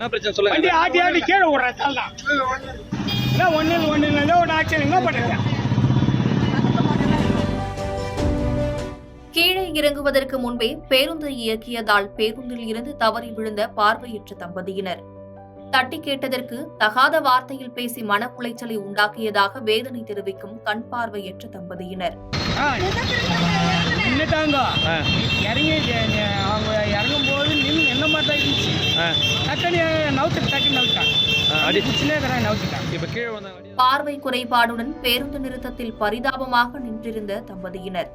என்ன பிரச்சனை சொல்லுங்க. வண்டி ஆட்டி ஆட்டி கீழே விடுறதால தான் ஒன்னு ஒரு ஆக்சிடென்ட் என்ன பண்ணுங்க. கீழே இறங்குவதற்கு முன்பே பேருந்தை இயக்கியதால் பேருந்தில் இருந்து தவறி விழுந்த பார்வையற்ற தம்பதியினர். தட்டி கேட்டதற்கு தகாத வார்த்தையில் பேசி மன உளைச்சலை உண்டாக்கியதாக வேதனை தெரிவிக்கும் கண் பார்வையற்ற தம்பதியினர். இறங்கி அவங்க இறங்கும் போது நின்று என்ன மாதிரி தான் இருந்துச்சு. பார்வை குறைபாடுடன் பேருந்து நிறுத்தத்தில் பரிதாபமாக நின்றிருந்த தம்பதியினர்.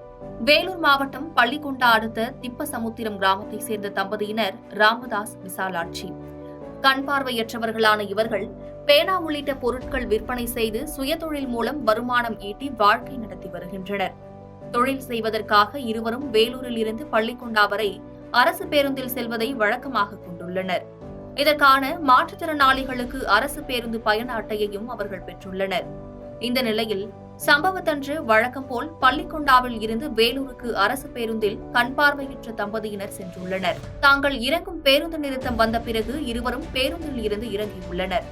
வேலூர் மாவட்டம் பள்ளிக்கொண்டா அடுத்த திப்பசமுத்திரம் கிராமத்தை சேர்ந்த தம்பதியினர் ராமதாஸ், விசாலாட்சி. கண் பார்வையற்றவர்களான இவர்கள் பேனா உள்ளிட்ட பொருட்கள் விற்பனை செய்து சுயதொழில் மூலம் வருமானம் ஈட்டி வாழ்க்கை நடத்தி வருகின்றனர். தொழில் செய்வதற்காக இருவரும் வேலூரில் இருந்து பள்ளிக்கொண்டா வரை அரசு பேருந்தில் செல்வதை வழக்கமாக கொண்டுள்ளனர். இதற்கான மாற்றுத்திறனாளிகளுக்கு அரசு பேருந்து பயண அட்டையையும் அவர்கள் பெற்றுள்ளனர். இந்த நிலையில் சம்பவத்தன்று வழக்கம் போல் பள்ளிக்கொண்டாவில் இருந்து வேலூருக்கு அரசு பேருந்தில் கண் பார்வையற்ற தம்பதியினர் சென்றுள்ளனர். தாங்கள் இறங்கும் பேருந்து நிறுத்தம் வந்த பிறகு இருவரும் பேருந்தில் இருந்து இறங்கியுள்ளனர்.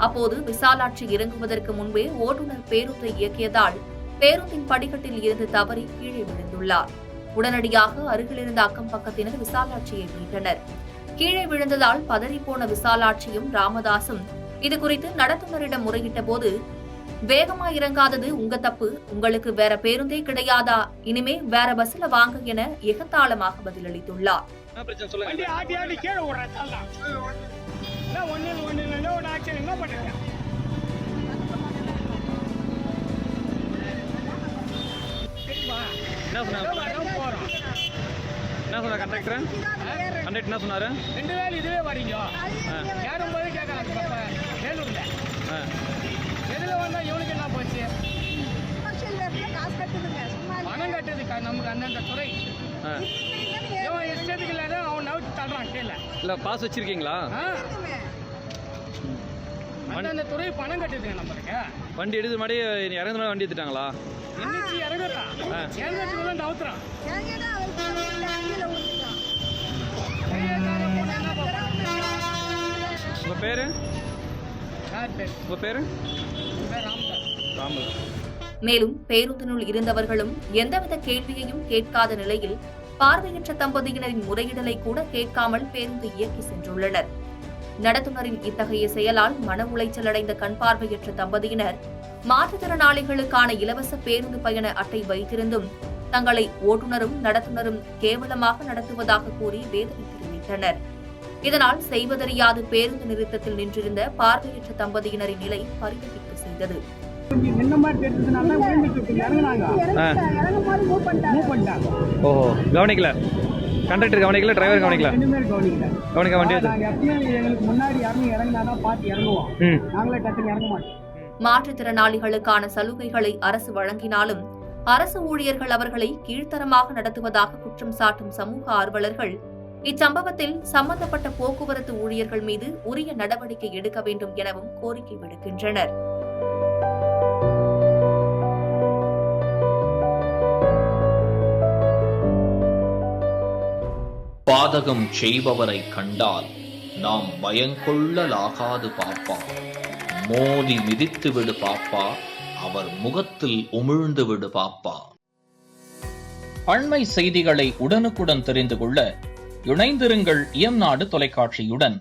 அப்போது விசாலாட்சி இறங்குவதற்கு முன்பே ஓட்டுநர் பேருந்தை இயக்கியதால் பேருந்தின் படிக்கட்டில் இருந்து தவறி கீழே விழுந்துள்ளார். உடனடியாக அருகிலிருந்த அக்கம் பக்கத்தினர் விசாலாட்சியை மீட்டனர். கீழே விழுந்ததால் பதறிப்போன விசாலாட்சியும் ராமதாசும் இதுகுறித்து நடத்துனரிடம் முறையிட்ட போது, வேகமா இறங்காதது உங்க தப்பு, உங்களுக்கு வேற பேருந்தே கிடையாதா, இனிமே வேற பஸ்ல வாங்க என எகத்தாளமாக பதிலளித்துள்ளார். வண்டி ஆட்டி ஆட்டி கீழே விடுறதால ஒன்னு ஒரு ஆக்சிடென்ட் என்ன பண்ணுங்க. என்ன சொன்னார் கண்டக்டர்? கண்டக்டர் என்ன சொன்னாரு? 2 வேலை இதுவே வரீங்க ஏறும்போது கேட்கறாங்க. வேலூர்ல எதுல வந்தா இவனுக்கு என்ன போச்சு? பணம் கட்டுறதுக்கா நமக்கு அந்தந்த துறை இவன் இஷ்டத்துக்கு இல்லாத அவன் நவுத்து தள்ளுறான் கீழே. இல்ல பாஸ் வச்சிருக்கீங்களா? அந்தந்த துறை பணம் கட்டுதுங்க நம்மளுக்கு. வண்டி எடுத்து மாடி இறங்குற வண்டி எடுத்துட்டாங்களா? இன்னைக்கு இறங்குறான் இறங்குறதுக்குள்ள நவுத்துறான். உங்க பேரு? உங்க பேரு? ராமதாஸ். மேலும் பேருந்தினுள் இருந்தவர்களும் எந்தவித கேள்வியையும் கேட்காத நிலையில் பார்வையற்ற தம்பதியினரின் முறையிடலை கூட கேட்காமல் பேருந்து இயக்கி சென்றுள்ளனர். நடத்துனரின் இத்தகைய செயலால் மன உளைச்சல் அடைந்த கண் பார்வையற்ற தம்பதியினர் மாற்றுத்திறனாளிகளுக்கான இலவச பேருந்து பயண அட்டை வைத்திருந்தும் தங்களை ஓட்டுநரும் நடத்துனரும் கேவலமாக நடத்துவதாக கூறி வேதனை தெரிவித்தனர். இதனால் செய்வதறியாது பேருந்து நிறுத்தத்தில் நின்றிருந்த பார்வையற்ற தம்பதியினரின் நிலை பரிதவிக்க செய்தது. ஓஹோ, கவனிக்கல. கண்டக்டர் கவனிக்கல, டிரைவர் கவனிக்கல. கவனிக்க வண்டி எங்களுக்கு முன்னாடி இறங்கினாதான் பார்த்து இறங்குவோம். நாங்களே டக்குன்னு இறங்க மாட்டோம். மாற்றுத்திறனாளிகளுக்கான சலுகைகளை அரசு வழங்கினாலும் அரசு ஊழியர்கள் அவர்களை கீழ்த்தரமாக நடத்துவதாக குற்றம் சாட்டும் சமூக ஆர்வலர்கள் இச்சம்பவத்தில் சம்பந்தப்பட்ட போக்குவரத்து ஊழியர்கள் மீது உரிய நடவடிக்கை எடுக்க வேண்டும் எனவும் கோரிக்கை விடுக்கின்றனர். பாதகம் செய்பவரை கண்டால் நாம் பயங்கொள்ளலாகாது பாப்பா, மோதி மிதித்து விடு பாப்பா, அவர் முகத்தில் உமிழ்ந்து விடு பாப்பா. அண்மை செய்திகளை உடனுக்குடன் தெரிந்து கொள்ள இணைந்திருங்கள் இயம்நாடு தொலைக்காட்சியுடன்.